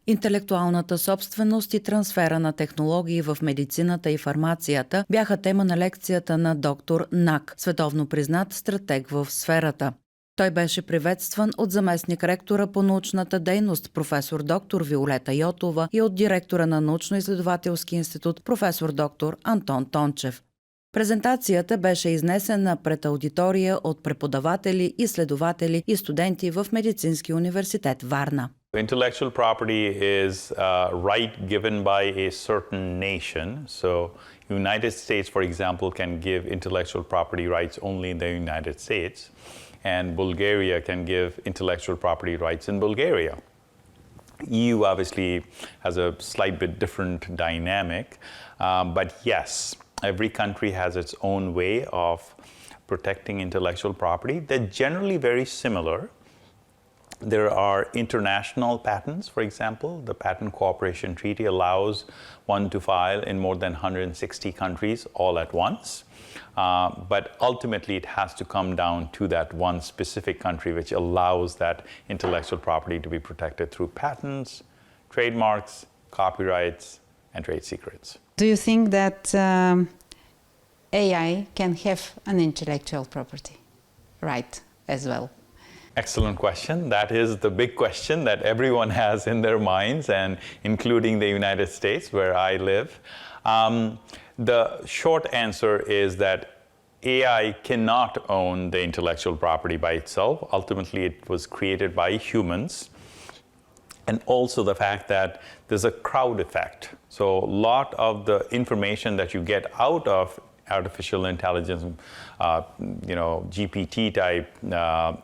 Интелектуалната собственост и трансфера на технологии в медицината и фармацията бяха тема на лекцията на доктор Нак, световно признат стратег в сферата. Той беше приветстван от заместник-ректора по научната дейност професор доктор Виолета Йотова и от директора на научно-изследователски институт професор доктор Антон Тончев. Презентацията беше изнесена пред аудитория от преподаватели, изследователи и студенти в Медицински университет Варна. Intellectual property is a right given by a certain nation. So United States, for example, can give intellectual property rights only in the United States, and Bulgaria can give intellectual property rights in Bulgaria. EU obviously has a slight bit different dynamic, but yes, every country has its own way of protecting intellectual property. They're generally very similar. There are international patents, for example. The Patent Cooperation Treaty allows one to file in more than 160 countries all at once. But ultimately, it has to come down to that one specific country which allows that intellectual property to be protected through patents, trademarks, copyrights, and trade secrets. Do you think that AI can have an intellectual property right as well? Excellent question. That is the big question that everyone has in their minds, and including the United States, where I live. The short answer is that AI cannot own the intellectual property by itself. Ultimately, it was created by humans. And also the fact that there's a crowd effect. So a lot of the information that you get out of artificial intelligence, GPT-type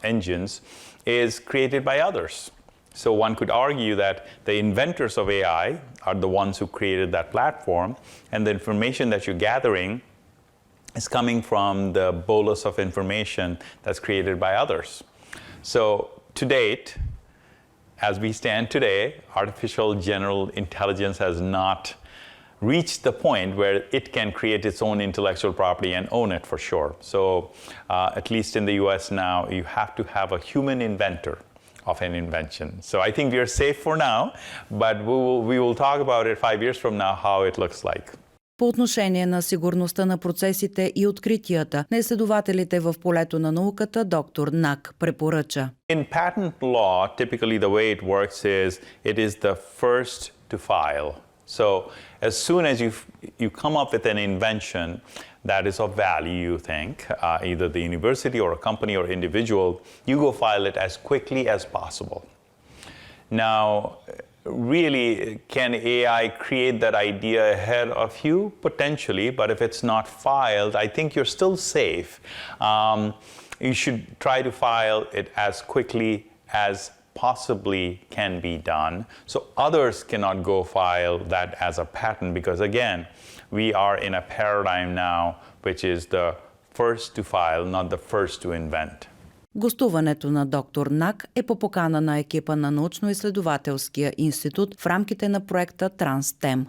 engines is created by others. So one could argue that the inventors of AI are the ones who created that platform, and the information that you're gathering is coming from the bolus of information that's created by others. So to date, as we stand today, artificial general intelligence has not reached the point where it can create its own intellectual property and own it for sure. So at least in the US now, you have to have a human inventor of an invention. So I think we are safe for now, but we will talk about it 5 years from now, how it looks like. По отношение на сигурността на процесите и откритията на изследователите в полето на науката, доктор Нак препоръча. In patent law, typically the way it works is it is the first to file. So as soon as you come up with an invention that is of value, you think, either the university or a company or individual, you go file it as quickly as possible. Now, really, can AI create that idea ahead of you? Potentially, but if it's not filed, I think you're still safe. You should try to file it as quickly as possibly can be done, so others cannot go file that as a patent, because again, we are in a paradigm now which is the first to file, not the first to invent. Гостуването на доктор Нак е по покана на екипа на научно-изследователския институт в рамките на проекта Транстем.